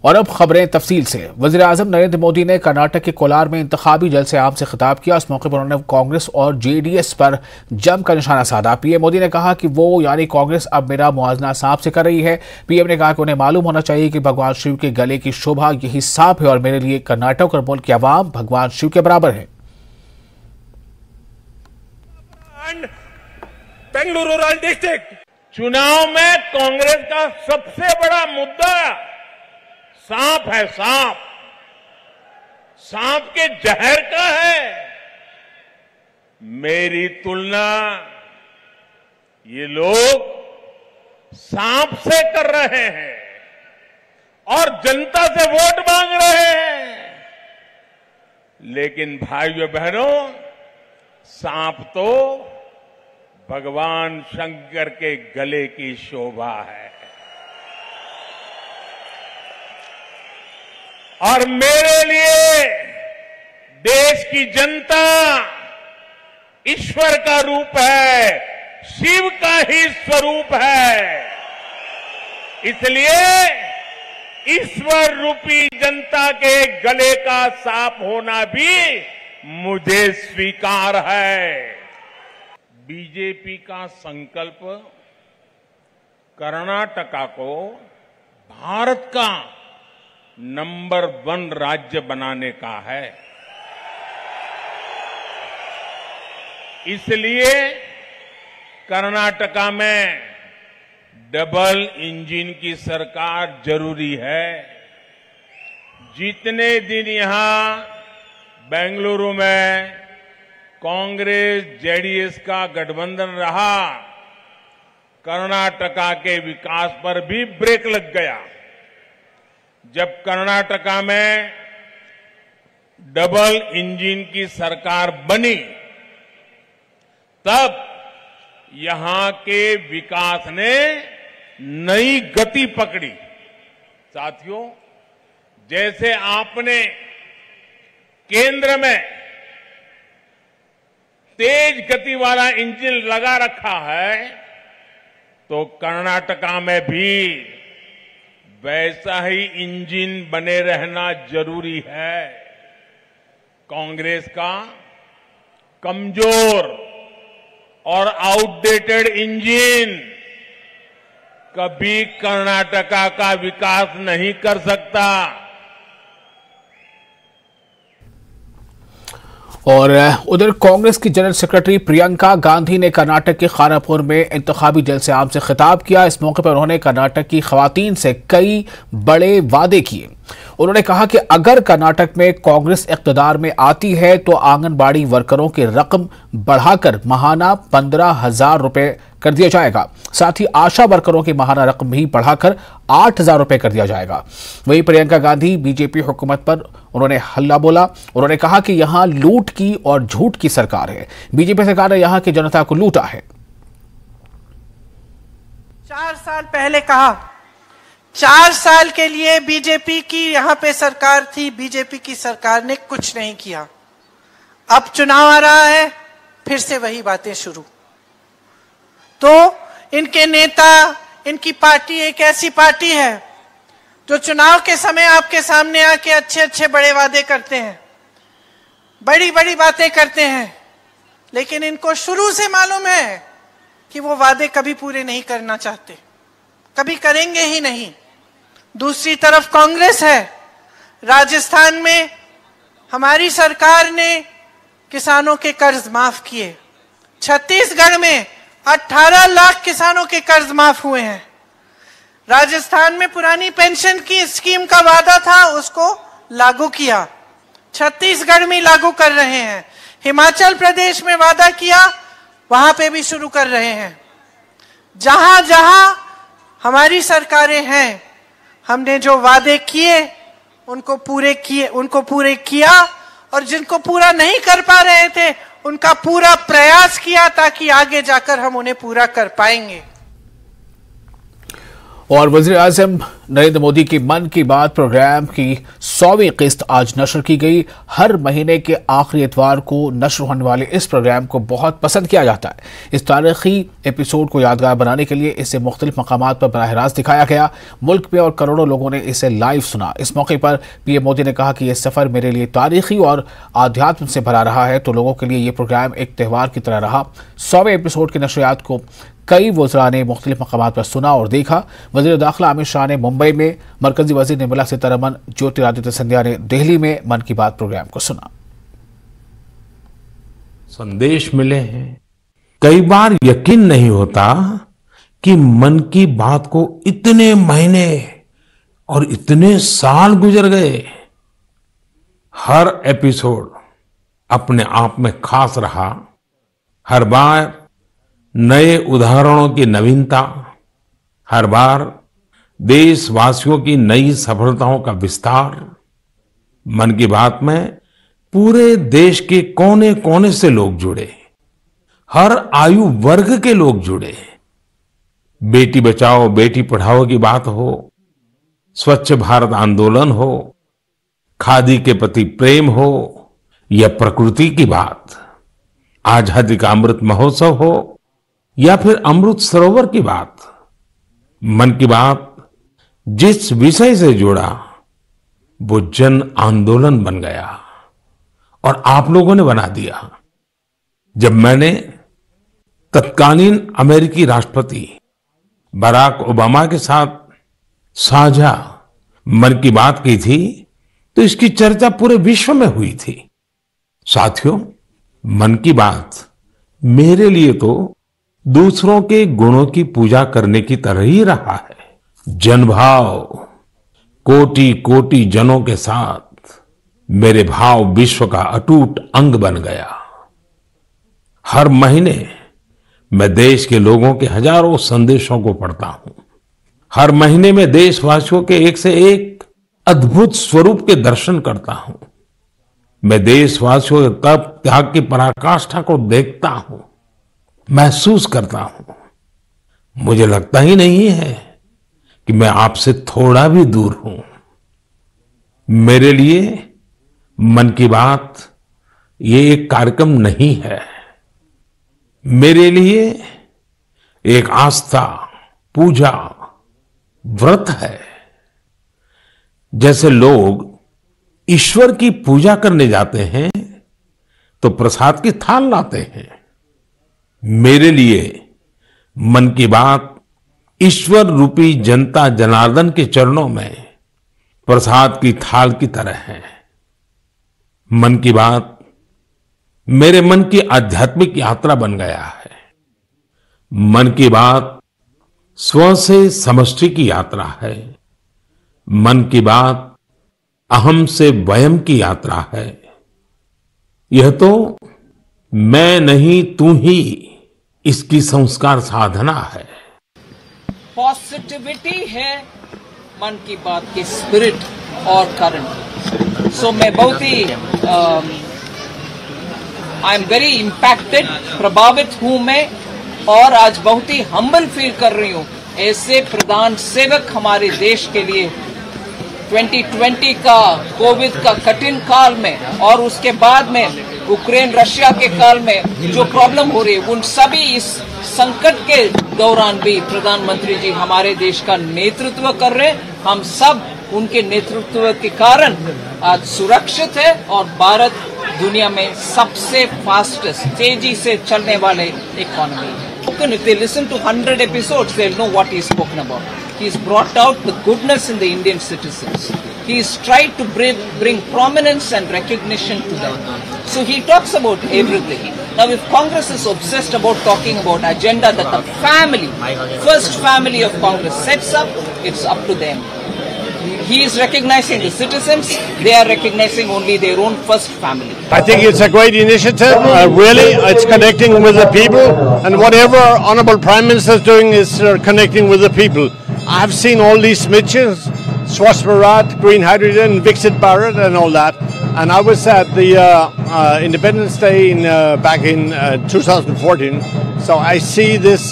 और अब खबरें तफसील से। वज़ीर-ए-आज़म नरेंद्र मोदी ने कर्नाटक के कोलार में इंतखाबी जलसे आम से खिताब किया। इस मौके पर उन्होंने कांग्रेस और जेडीएस पर जमकर निशाना साधा। पीएम मोदी ने कहा कि वो यानी कांग्रेस अब मेरा मुआवजा सांप से कर रही है। पीएम ने कहा कि उन्हें मालूम होना चाहिए कि भगवान शिव के गले की शोभा यही सांप है और मेरे लिए कर्नाटक और मुल्क की आवाम भगवान शिव के बराबर है। बेंगलुरु रूरल डिस्ट्रिक्ट चुनाव में कांग्रेस का सबसे बड़ा मुद्दा सांप है। सांप के जहर का है। मेरी तुलना ये लोग सांप से कर रहे हैं और जनता से वोट मांग रहे हैं। लेकिन भाइयों बहनों, सांप तो भगवान शंकर के गले की शोभा है और मेरे लिए देश की जनता ईश्वर का रूप है, शिव का ही स्वरूप है। इसलिए ईश्वर रूपी जनता के गले का सांप होना भी मुझे स्वीकार है। बीजेपी का संकल्प कर्नाटका को भारत का नंबर 1 राज्य बनाने का है। इसलिए कर्नाटका में डबल इंजन की सरकार जरूरी है। जितने दिन यहां बेंगलुरु में कांग्रेस जेडीएस का गठबंधन रहा, कर्नाटका के विकास पर भी ब्रेक लग गया। जब कर्नाटका में डबल इंजन की सरकार बनी, तब यहां के विकास ने नई गति पकड़ी। साथियों, जैसे आपने केंद्र में तेज गति वाला इंजन लगा रखा है, तो कर्नाटका में भी वैसा ही इंजन बने रहना जरूरी है। कांग्रेस का कमजोर और आउटडेटेड इंजन कभी कर्नाटका का विकास नहीं कर सकता। और उधर कांग्रेस की जनरल सेक्रेटरी प्रियंका गांधी ने कर्नाटक के खानापुर में इंतखाबी जलसे आम से खिताब किया। इस मौके पर उन्होंने कर्नाटक की खवातीन से कई बड़े वादे किए। उन्होंने कहा कि अगर कर्नाटक में कांग्रेस इख्तिदार में आती है तो आंगनबाड़ी वर्करों की रकम बढ़ाकर माहाना 15,000 रुपए कर दिया जाएगा। साथ ही आशा वर्करों की माहाना रकम भी बढ़ाकर 8,000 रुपए कर दिया जाएगा। वहीं प्रियंका गांधी बीजेपी हुकूमत पर उन्होंने हल्ला बोला। उन्होंने कहा कि यहां लूट की और झूठ की सरकार है। बीजेपी सरकार ने यहां की जनता को लूटा है। 4 साल पहले कहा, 4 साल के लिए बीजेपी की यहां पे सरकार थी, बीजेपी की सरकार ने कुछ नहीं किया। अब चुनाव आ रहा है, फिर से वही बातें शुरू। तो इनके नेता, इनकी पार्टी एक ऐसी पार्टी है जो चुनाव के समय आपके सामने आके अच्छे अच्छे बड़े वादे करते हैं, बड़ी बड़ी बातें करते हैं, लेकिन इनको शुरू से मालूम है कि वो वादे कभी पूरे नहीं करना चाहते, कभी करेंगे ही नहीं। दूसरी तरफ कांग्रेस है। राजस्थान में हमारी सरकार ने किसानों के कर्ज माफ किए। छत्तीसगढ़ में 18 लाख किसानों के कर्ज माफ हुए हैं। राजस्थान में पुरानी पेंशन की स्कीम का वादा था, उसको लागू किया। छत्तीसगढ़ में लागू कर रहे हैं। हिमाचल प्रदेश में वादा किया, वहां पे भी शुरू कर रहे हैं। जहां जहां हमारी सरकारें हैं, हमने जो वादे किए उनको पूरे किया, और जिनको पूरा नहीं कर पा रहे थे उनका पूरा प्रयास किया ताकि आगे जाकर हम उन्हें पूरा कर पाएंगे। और वज़ीर आज़म नरेंद्र मोदी की मन की बात प्रोग्राम की 100वीं किस्त आज नशर की गई। हर महीने के आखिरी इतवार को नशर होने वाले इस प्रोग्राम को बहुत पसंद किया जाता है। इस तारीखी एपिसोड को यादगार बनाने के लिए इसे मुख्तलिफ मकामात पर बराह रास्त दिखाया गया। मुल्क में और करोड़ों लोगों ने इसे लाइव सुना। इस मौके पर पीएम मोदी ने कहा कि यह सफ़र मेरे लिए तारीखी और आध्यात्म से भरा रहा है, तो लोगों के लिए ये प्रोग्राम एक त्यौहार की तरह रहा। 100वें एपिसोड की नशरियात को कई वज़रा ने मुख्तलिफ मकामात पर सुना और देखा। वज़ीर दाखिला अमित शाह ने मुंबई में, मरकजी वज़ीर निर्मला सीतारमण, ज्योतिरादित्य सिंधिया ने दिल्ली में मन की बात प्रोग्राम को सुना। संदेश मिले हैं। कई बार यकीन नहीं होता कि मन की बात को इतने महीने और इतने साल गुजर गए। हर एपिसोड अपने आप में खास रहा। हर बार नए उदाहरणों की नवीनता, हर बार देशवासियों की नई सफलताओं का विस्तार। मन की बात में पूरे देश के कोने कोने से लोग जुड़े, हर आयु वर्ग के लोग जुड़े। बेटी बचाओ बेटी पढ़ाओ की बात हो, स्वच्छ भारत आंदोलन हो, खादी के प्रति प्रेम हो या प्रकृति की बात, आजादी का अमृत महोत्सव हो या फिर अमृत सरोवर की बात। मन की बात जिस विषय से जुड़ा वो जन आंदोलन बन गया और आप लोगों ने बना दिया। जब मैंने तत्कालीन अमेरिकी राष्ट्रपति बराक ओबामा के साथ साझा मन की बात की थी तो इसकी चर्चा पूरे विश्व में हुई थी। साथियों, मन की बात मेरे लिए तो दूसरों के गुणों की पूजा करने की तरह ही रहा है। जनभाव, कोटि कोटि जनों के साथ मेरे भाव विश्व का अटूट अंग बन गया। हर महीने मैं देश के लोगों के हजारों संदेशों को पढ़ता हूं। हर महीने में देशवासियों के एक से एक अद्भुत स्वरूप के दर्शन करता हूं। मैं देशवासियों के तप त्याग की पराकाष्ठा को देखता हूं, महसूस करता हूं। मुझे लगता ही नहीं है कि मैं आपसे थोड़ा भी दूर हूं। मेरे लिए मन की बात ये एक कार्यक्रम नहीं है, मेरे लिए एक आस्था, पूजा, व्रत है। जैसे लोग ईश्वर की पूजा करने जाते हैं तो प्रसाद की थाल लाते हैं, मेरे लिए मन की बात ईश्वर रूपी जनता जनार्दन के चरणों में प्रसाद की थाल की तरह है। मन की बात मेरे मन की आध्यात्मिक यात्रा बन गया है। मन की बात स्व से समष्टि की यात्रा है। मन की बात अहम से वयम की यात्रा है। यह तो मैं नहीं तू ही इसकी संस्कार साधना है। पॉजिटिविटी है मन की बात की स्पिरिट और करंट। सो मैं बहुत ही आई एम वेरी इम्पैक्टेड, प्रभावित हूं मैं और आज बहुत ही हम्बल फील कर रही हूं। ऐसे प्रधान सेवक हमारे देश के लिए 2020 का कोविड का कठिन काल में और उसके बाद में यूक्रेन रशिया के काल में जो प्रॉब्लम हो रही है, उन सभी इस संकट के दौरान भी प्रधानमंत्री जी हमारे देश का नेतृत्व कर रहे हैं। हम सब उनके नेतृत्व के कारण आज सुरक्षित है और भारत दुनिया में सबसे फास्टेस्ट, तेजी से चलने वाले इकोनॉमी है। If they listen to 100 episodes, they'll know what he's spoken about. He's brought out the goodness in the Indian citizens. He's tried to bring prominence and recognition to them. So he talks about everything. Now, if Congress is obsessed about talking about agenda that the family, first family of Congress sets up, it's up to them. He is recognizing the citizens, they are recognizing only their own first family. I think it's a great initiative, really. It's connecting with the people, and whatever Honorable Prime Minister is doing is connecting with the people. I have seen all these missions, Swachh Bharat, Green Hydrogen, Viksit Bharat and all that. And I was at the Independence Day back in 2014, so I see this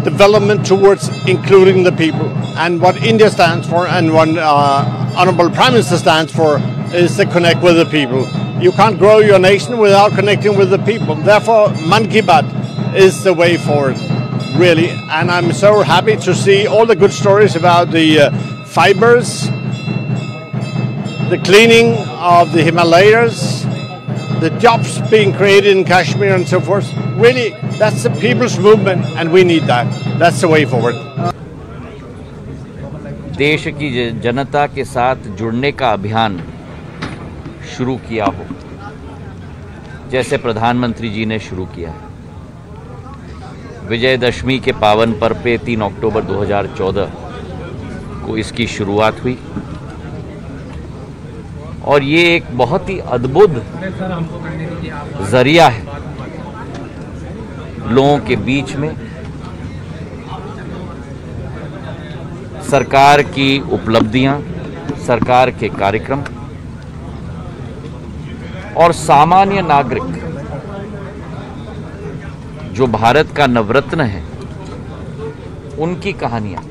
development towards including the people. And what India stands for and what Honorable Prime Minister stands for is to connect with the people. You can't grow your nation without connecting with the people. Therefore, Mann Ki Baat is the way forward, really. And I'm so happy to see all the good stories about the fibers, the cleaning of the Himalayas, the jobs being created in Kashmir and so forth. Really, that's the people's movement and we need that. That's the way forward. देश की जनता के साथ जुड़ने का अभियान शुरू किया हो, जैसे प्रधानमंत्री जी ने शुरू किया है। विजयदशमी के पावन पर्व पे 3 अक्टूबर 2014 को इसकी शुरुआत हुई और ये एक बहुत ही अद्भुत जरिया है लोगों के बीच में सरकार की उपलब्धियां, सरकार के कार्यक्रम और सामान्य नागरिक जो भारत का नवरत्न है उनकी कहानियां।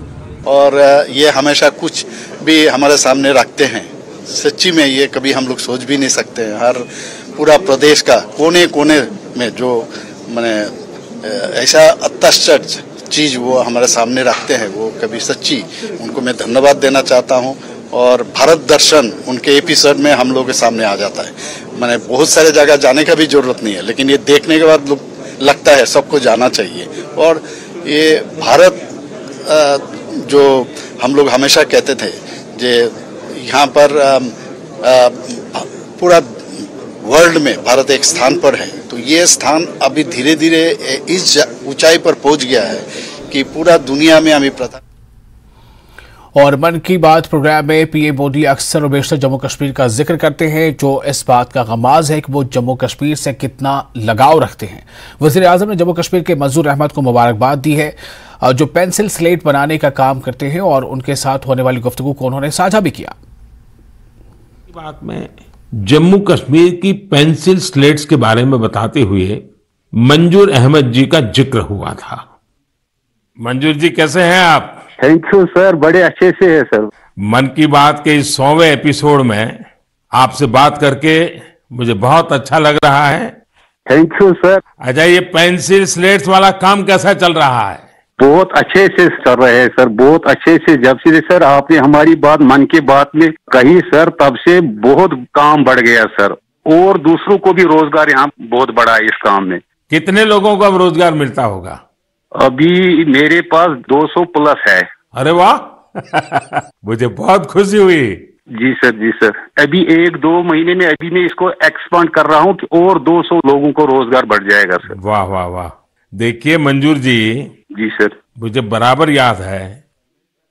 और ये हमेशा कुछ भी हमारे सामने रखते हैं। सच्ची में ये कभी हम लोग सोच भी नहीं सकते हैं। हर पूरा प्रदेश का कोने कोने में जो मैंने ऐसा अत्याश्चर्य चीज़ वो हमारे सामने रखते हैं, वो कभी सच्ची उनको मैं धन्यवाद देना चाहता हूँ। और भारत दर्शन उनके एपिसोड में हम लोग के सामने आ जाता है। मैंने बहुत सारे जगह जाने का भी जरूरत नहीं है, लेकिन ये देखने के बाद लगता है सबको जाना चाहिए। और ये भारत जो हम लोग हमेशा कहते थे जे यहाँ पर पूरा वर्ल्ड में भारत एक स्थान पर है, तो ये स्थान अभी धीरे धीरे इस ऊंचाई पर पहुंच गया है कि पूरा दुनिया में अभी प्रथम। और मन की बात प्रोग्राम में पीएम मोदी अक्सर और बेशतर जम्मू कश्मीर का जिक्र करते हैं, जो इस बात का गमाज है कि वो जम्मू कश्मीर से कितना लगाव रखते हैं। वज़ीर आज़म ने जम्मू कश्मीर के मंजूर अहमद को मुबारकबाद दी है, जो पेंसिल स्लेट बनाने का काम करते हैं, और उनके साथ होने वाली गुफ्तगू को उन्होंने साझा भी किया। बात में जम्मू कश्मीर की पेंसिल स्लेट्स के बारे में बताते हुए मंजूर अहमद जी का जिक्र हुआ था। मंजूर जी, कैसे हैं आप? थैंक यू सर, बड़े अच्छे से है सर। मन की बात के इस 100वें एपिसोड में आपसे बात करके मुझे बहुत अच्छा लग रहा है। Thank you sir. अच्छा, ये पेंसिल स्लेट्स वाला काम कैसा चल रहा है? बहुत अच्छे से चल रहे हैं सर, बहुत अच्छे से। जब से सर आपने हमारी बात मन की बात में कही सर, तब से बहुत काम बढ़ गया सर, और दूसरों को भी रोजगार यहाँ बहुत बड़ा है इस काम में। कितने लोगों को अब रोजगार मिलता होगा? अभी मेरे पास 200 प्लस है। अरे वाह मुझे बहुत खुशी हुई। जी सर, जी सर। अभी 1-2 महीने में अभी मैं इसको एक्सपांड कर रहा हूँ कि और 200 लोगों को रोजगार बढ़ जाएगा सर। वाह वाह वाह। देखिए मंजूर जी सर, मुझे बराबर याद है,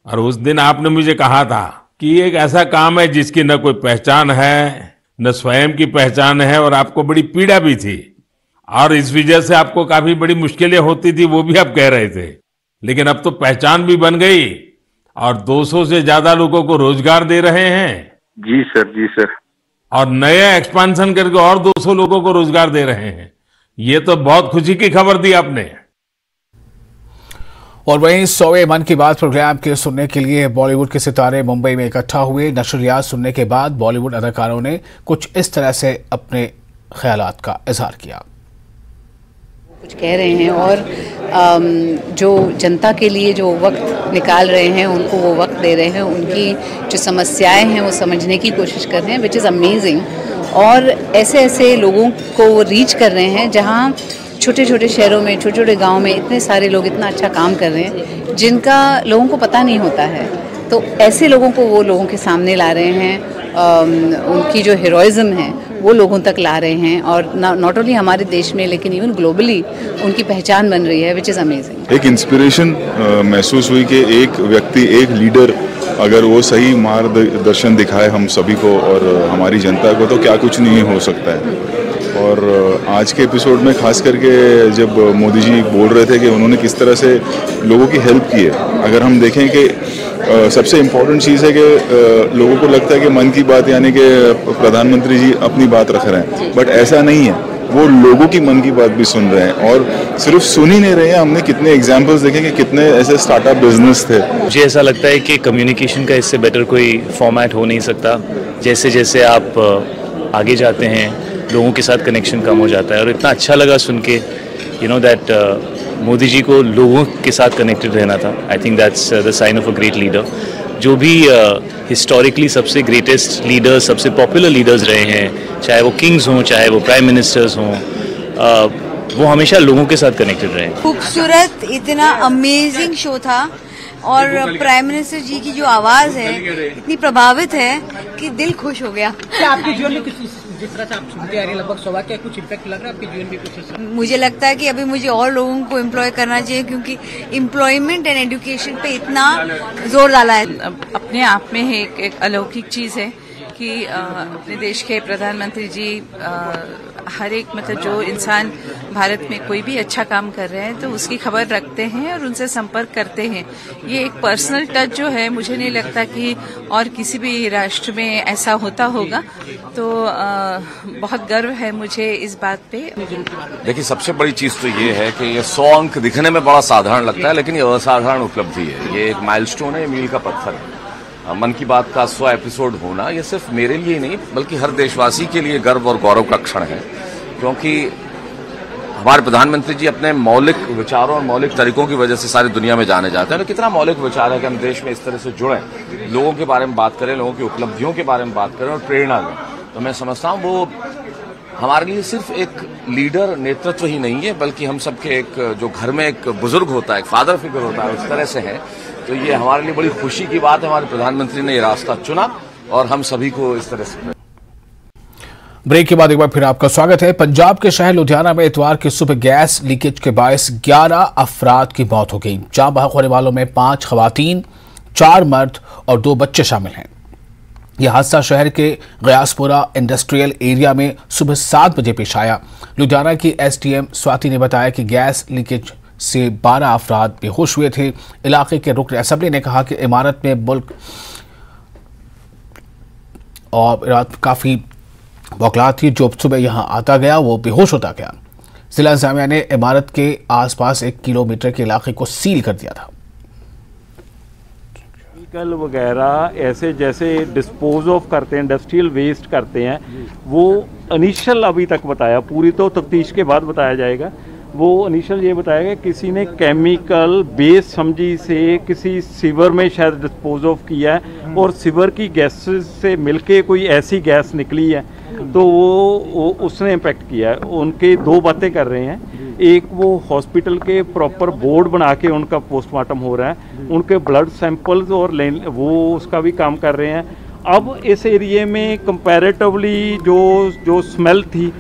और उस दिन आपने मुझे कहा था कि एक ऐसा काम है जिसकी न कोई पहचान है, न स्वयं की पहचान है, और आपको बड़ी पीड़ा भी थी, और इस वजह से आपको काफी बड़ी मुश्किलें होती थी, वो भी आप कह रहे थे। लेकिन अब तो पहचान भी बन गई और 200 से ज्यादा लोगों को रोजगार दे रहे हैं। जी सर, जी सर। और नया एक्सपांशन करके और 200 लोगों को रोजगार दे रहे हैं। ये तो बहुत खुशी की खबर दी आपने। और वहीं 100वें मन की बात प्रोग्राम के सुनने के लिए बॉलीवुड के सितारे मुंबई में इकट्ठा हुए। नशरियात सुनने के बाद बॉलीवुड अदाकारों ने कुछ इस तरह से अपने ख्यालात का इजहार किया। कुछ कह रहे हैं, और जो जनता के लिए जो वक्त निकाल रहे हैं, उनको वो वक्त दे रहे हैं, उनकी जो समस्याएं हैं वो समझने की कोशिश कर रहे हैं, विच इज़ अमेजिंग। और ऐसे ऐसे लोगों को वो रीच कर रहे हैं जहाँ छोटे छोटे शहरों में, छोटे छोटे गाँव में इतने सारे लोग इतना अच्छा काम कर रहे हैं जिनका लोगों को पता नहीं होता है। तो ऐसे लोगों को वो लोगों के सामने ला रहे हैं, उनकी जो हीरोइज्म है वो लोगों तक ला रहे हैं, और नॉट ओनली हमारे देश में लेकिन इवन ग्लोबली उनकी पहचान बन रही है, विच इज़ अमेजिंग। एक इंस्पिरेशन महसूस हुई कि एक व्यक्ति, एक लीडर अगर वो सही मार्गदर्शन दिखाए हम सभी को और हमारी जनता को, तो क्या कुछ नहीं हो सकता है। और आज के एपिसोड में खास करके जब मोदी जी बोल रहे थे कि उन्होंने किस तरह से लोगों की हेल्प की है, अगर हम देखें कि सबसे इम्पोर्टेंट चीज़ है कि लोगों को लगता है कि मन की बात यानी कि प्रधानमंत्री जी अपनी बात रख रहे हैं, बट ऐसा नहीं है। वो लोगों की मन की बात भी सुन रहे हैं, और सिर्फ सुन ही नहीं रहे हैं। हमने कितने एग्जाम्पल्स देखे कि कितने ऐसे स्टार्टअप बिजनेस थे। मुझे ऐसा लगता है कि कम्युनिकेशन का इससे बेटर कोई फॉर्मेट हो नहीं सकता। जैसे जैसे आप आगे जाते हैं लोगों के साथ कनेक्शन कम हो जाता है, और इतना अच्छा लगा सुन के दैट मोदी जी को लोगों के साथ कनेक्टेड रहना था। I think that's the sign of a great leader. जो भी हिस्टोरिकली सबसे ग्रेटेस्ट लीडर्स, सबसे पॉपुलर लीडर्स रहे हैं, चाहे वो किंग्स हों, चाहे वो प्राइम मिनिस्टर्स हों, वो हमेशा लोगों के साथ कनेक्टेड रहे। खूबसूरत, इतना अमेजिंग शो था, और प्राइम मिनिस्टर जी की जो आवाज है इतनी प्रभावित है कि दिल खुश हो गया। आपके जीवन में कुछ जिस तरह से आप सुनते आ रहे हैं लगभग सवा क्या कुछ इम्पैक्ट लग रहा है आपके जीवन में कुछ? मुझे लगता है कि अभी मुझे और लोगों को एम्प्लॉय करना चाहिए, क्योंकि एम्प्लॉयमेंट एंड एजुकेशन पे इतना जोर डाला है। अपने आप में एक अलौकिक चीज है कि अपने देश के प्रधानमंत्री जी हर एक जो इंसान भारत में कोई भी अच्छा काम कर रहे हैं तो उसकी खबर रखते हैं और उनसे संपर्क करते हैं। ये एक पर्सनल टच जो है, मुझे नहीं लगता कि और किसी भी राष्ट्र में ऐसा होता होगा। तो बहुत गर्व है मुझे इस बात पे। देखिए, सबसे बड़ी चीज तो ये है कि ये 100 अंक दिखने में बड़ा साधारण लगता है, लेकिन ये असाधारण उपलब्धि है। ये एक माइलस्टोन है, मील का पत्थर है। मन की बात का 100 एपिसोड होना ये सिर्फ मेरे लिए नहीं बल्कि हर देशवासी के लिए गर्व और गौरव का क्षण है, क्योंकि हमारे प्रधानमंत्री जी अपने मौलिक विचारों और मौलिक तरीकों की वजह से सारी दुनिया में जाने जाते हैं। तो कितना मौलिक विचार है कि हम देश में इस तरह से जुड़े, लोगों के बारे में बात करें, लोगों की उपलब्धियों के बारे में बात करें और प्रेरणा दें। तो मैं समझता हूँ वो हमारे लिए सिर्फ एक लीडर नेतृत्व ही नहीं है, बल्कि हम सबके एक जो घर में एक बुजुर्ग होता है, एक फादर फिगर होता है, उस तरह से है। तो ये हमारे लिए बड़ी खुशी की बात है, हमारे प्रधानमंत्री ने ये रास्ता चुना और हम सभी को इस तरह से। ब्रेक के बाद एक बार फिर आपका स्वागत है। पंजाब के शहर लुधियाना में इतवार की सुबह गैस लीकेज के बायस 11 अफराद की मौत हो गई। जान बहक होने वालों में 5 खवातीन, 4 मर्द और 2 बच्चे शामिल हैं। यह हादसा शहर के गयासपुरा इंडस्ट्रियल एरिया में सुबह 7 बजे पेश आया। लुधियाना की एसडीएम स्वाति ने बताया कि गैस लीकेज से 12 अफराद बेहोश हुए थे। इलाके के रुकन असेंबली ने कहा कि इमारत में बुल्क और काफी बौखलाहट थी। जो सुबह यहां आता गया वो बेहोश होता गया। जिला इंतजामिया ने इमारत के आसपास 1 किलोमीटर के इलाके को सील कर दिया था। केमिकल वगैरह ऐसे जैसे डिस्पोज ऑफ करते हैं, इंडस्ट्रियल वेस्ट करते हैं, वो इनिशियल अभी तक बताया, पूरी तो तफ्तीश के बाद बताया जाएगा। वो इनिशियल ये बताया गया किसी ने केमिकल बेस समझी से किसी सीवर में शायद डिस्पोज ऑफ किया है और सीवर की गैसेस से मिलके कोई ऐसी गैस निकली है तो वो उसने इम्पेक्ट किया है। उनके 2 बातें कर रहे हैं। एक, वो हॉस्पिटल के प्रॉपर बोर्ड बना के उनका पोस्टमार्टम हो रहा है, उनके ब्लड सैंपल्स और वो उसका भी काम कर रहे हैं। अब इस एरिए में कंपैरेटिवली जो स्मेल थी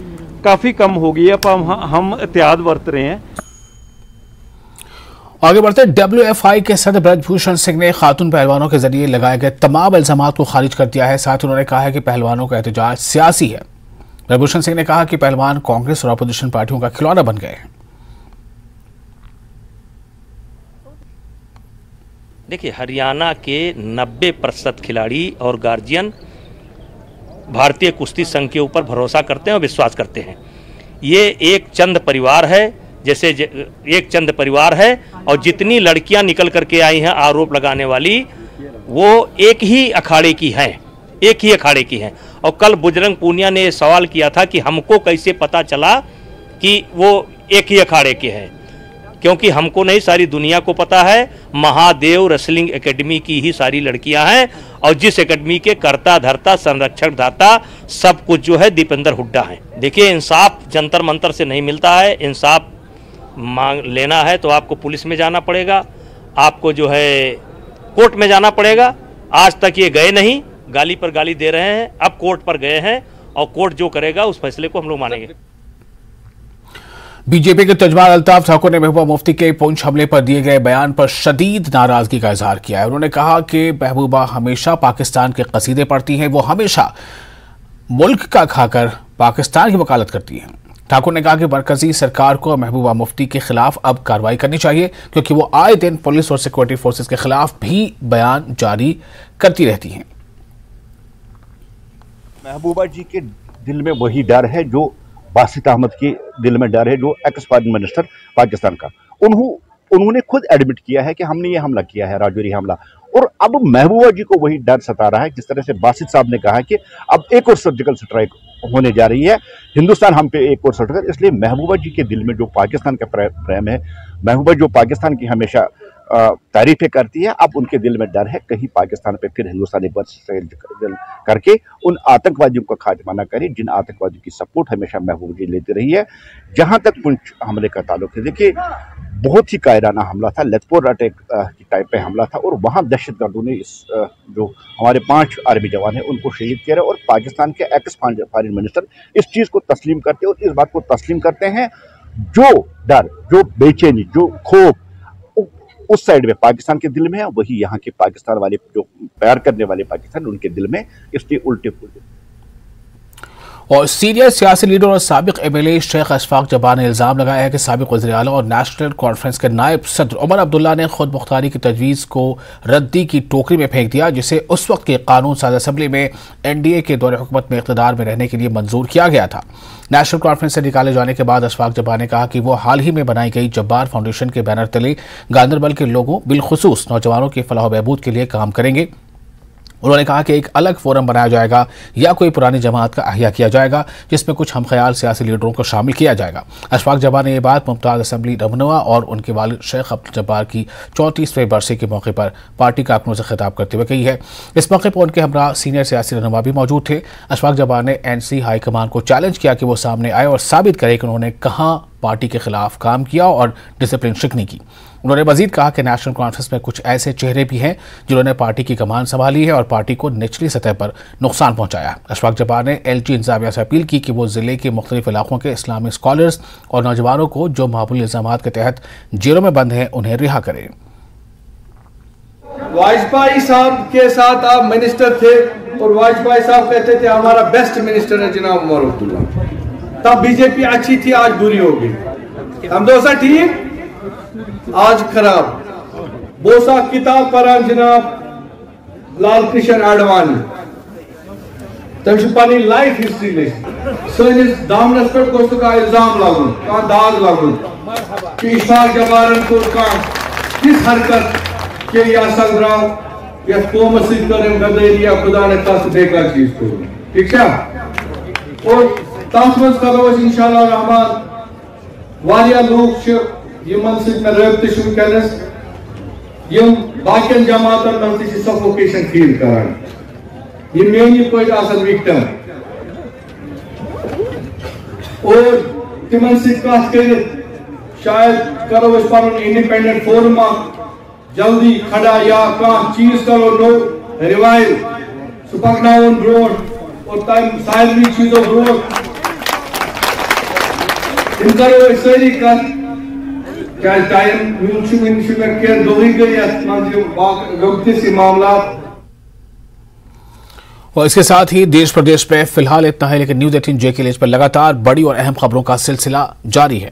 काफ़ी कम हो गई है। अब हम एहतियात बरत रहे हैं। आगे बढ़ते WFI के सदर ब्रजभूषण सिंह ने खातून पहलवानों के जरिए लगाए गए तमाम इल्जामात को खारिज कर दिया है। साथ ही उन्होंने कहा है कि पहलवानों का एहतजाज सियासी है। ब्रजभूषण सिंह ने कहा कि पहलवान कांग्रेस और अपोजिशन पार्टियों का खिलौना बन गए हैं। देखिए, हरियाणा के 90% खिलाड़ी और गार्जियन भारतीय कुश्ती संघ के ऊपर भरोसा करते हैं और विश्वास करते हैं। ये एक चंद परिवार है, जैसे एक चंद परिवार है और जितनी लड़कियां निकल करके आई हैं आरोप लगाने वाली, वो एक ही अखाड़े की हैं, एक ही अखाड़े की हैं। और कल बजरंग पूनिया ने सवाल किया था कि हमको कैसे पता चला कि वो एक ही अखाड़े के हैं, क्योंकि हमको नहीं, सारी दुनिया को पता है। महादेव रेसलिंग एकेडमी की ही सारी लड़कियां हैं और जिस एकेडमी के कर्ता धर्ता संरक्षक दाता सब कुछ जो है दीपेंद्र हुड्डा है। देखिए, इंसाफ जंतर मंतर से नहीं मिलता है। इंसाफ मांग लेना है तो आपको पुलिस में जाना पड़ेगा, आपको जो है कोर्ट में जाना पड़ेगा। आज तक ये गए नहीं, गाली पर गाली दे रहे हैं, अब कोर्ट पर गए हैं और कोर्ट जो करेगा उस फैसले को हम लोग मानेंगे। बीजेपी के तर्जुमान अल्ताफ ठाकुर ने महबूबा मुफ्ती के पुंछ हमले पर दिए गए बयान पर शदीद नाराजगी का इजहार किया है। उन्होंने कहा कि महबूबा हमेशा पाकिस्तान के कसीदे पढ़ती हैं, वो हमेशा मुल्क का खाकर पाकिस्तान की वकालत करती हैं। ठाकुर ने कहा कि मरकजी सरकार को महबूबा मुफ्ती के खिलाफ अब कार्रवाई करनी चाहिए, क्योंकि वो आए दिन पुलिस और सिक्योरिटी फोर्सेस के खिलाफ भी बयान जारी करती रहती हैं। महबूबा जी के दिल में वही डर है जो बासित अहमद के दिल में डर है, जो एक्स फॉरेन मिनिस्टर पाकिस्तान का। उन्होंने खुद एडमिट किया है कि हमने ये हमला किया है, राजौरी हमला। और अब महबूबा जी को वही डर सता रहा है, जिस तरह से बासित साहब ने कहा कि अब एक और सर्जिकल स्ट्राइक होने जा रही है, हिंदुस्तान हम पे एक और सर्जिकल। इसलिए महबूबा जी के दिल में जो पाकिस्तान का प्रेम है, महबूबा जो पाकिस्तान की हमेशा तारीफें करती है, अब उनके दिल में डर है कहीं पाकिस्तान पे फिर हिंदुस्तान एक बार सर्जिकल करके उन आतंकवादियों का खात्मा न करे जिन आतंकवादियों की सपोर्ट हमेशा महबूबा जी लेती रही है। जहां तक पुंछ हमले का ताल्लुक है, देखिए बहुत ही कायराना हमला था, लेथपोर अटैक की टाइप पे हमला था, और वहां दहशतगर्दों ने जो हमारे 5 आर्मी जवान हैं उनको शहीद किया। और पाकिस्तान के एक्स फॉरेन मिनिस्टर इस चीज को तस्लीम करते हैं, और इस बात को तस्लीम करते हैं जो डर, जो बेचैनी, जो खौफ उस साइड में पाकिस्तान के दिल में है, वही यहाँ के पाकिस्तान वाले जो प्यार करने वाले पाकिस्तान उनके दिल में, इसलिए उल्टे पुल्टे। और सीनियर सियासी लीडर और साबिक एमएलए शेख अशफाक जब्बार ने इल्जाम लगाया है कि साबिक वज़ीर आला और नेशनल कॉन्फ्रेंस के नायब सदर उमर अब्दुल्ला ने खुद मुख्तारी की तजवीज़ को रद्दी की टोकरी में फेंक दिया, जिसे उस वक्त के कानून साज असम्बली में एनडीए के दौरे हुकूमत में इक़्तिदार में रहने के लिए मंजूर किया गया था। नेशनल कॉन्फ्रेंस से निकाले जाने के बाद अशफाक जब्बार ने कहा कि वो हाल ही में बनाई गई जब्बार फाउंडेशन के बैनर तले गांदरबल के लोगों, बिलखुसूस नौजवानों की फलाह बहबूद के लिए काम करेंगे। उन्होंने कहा कि एक अलग फोरम बनाया जाएगा या कोई पुरानी जमात का अहिया किया जाएगा, जिसमें कुछ हमख्याल सियासी लीडरों को शामिल किया जाएगा। अशफाक जब्बार ने यह बात मुमताज़ असम्बली रमनुआ और उनके वालिद शेख अब्दुल जब्बार की 34वें बरसे के मौके पर पार्टी कारकुनों से खिताब करते हुए कही है। इस मौके पर उनके हमरा सीनियर सियासी रहनुमा भी मौजूद थे। अशफाक जब्बार ने एनसी हाईकमान को चैलेंज किया कि वो सामने आए और साबित करे कि उन्होंने कहाँ पार्टी के खिलाफ काम किया और डिसिप्लिन शिकनी की। उन्होंने मजीद कहा कि नेशनल कॉन्फ्रेंस में कुछ ऐसे चेहरे भी हैं जिन्होंने पार्टी की कमान संभाली है और पार्टी को निचली सतह पर नुकसान पहुंचाया। अशफाक जब्बार ने एलजी इंतजामिया से अपील की कि वो जिले के मुख्तलिफ इलाकों के इस्लामी स्कॉलर्स और नौजवानों को जो मामूली इल्जामात के तहत जेलों में बंद हैं उन्हें रिहा करें। वाजपेयी साहब के साथ आप मिनिस्टर थे और वाजपेयी साहब कहते थे हमारा बेस्ट मिनिस्टर है जनाब उमर अब्दुल्ला। तब बीजेपी अच्छी थी, आज बुरी हो गई। हम दोस्त ठीक, आज खराब। बोसा किताब पढ़ा जनाब लाल कृष्ण आडवाणी, तम लाइफ हिस्ट्री लिख सनिस दामनस पे गोस्त का इल्जाम लागू, कहां दाग लागू कि इशफाक जब्बारन को किस हरकत के या संग्राम या कौम से करें गद्दारी या खुदा ने तस बेकार चीज को, ठीक है। और तस्मज करो इंशाअल्लाह रहमान वालिया लोग यमन में रब्त वनस यम बाकियन जमातन मन सफोकेशन फील करान, ये मेनी पे विक्टम और तिमन कत कर शायद करो पुन इंडिपेंडेंट फोरम जल्दी खड़ा या कह चीज करो नो रिवाइव सह पकन ब्रोट और तम सारी चीजों ब्रोट इन करो सारी कत क्या टाइम दोही गई मामला। और इसके साथ ही देश प्रदेश में फिलहाल इतना है, लेकिन न्यूज़ 18 जे के लिए इस पर लगातार बड़ी और अहम खबरों का सिलसिला जारी है।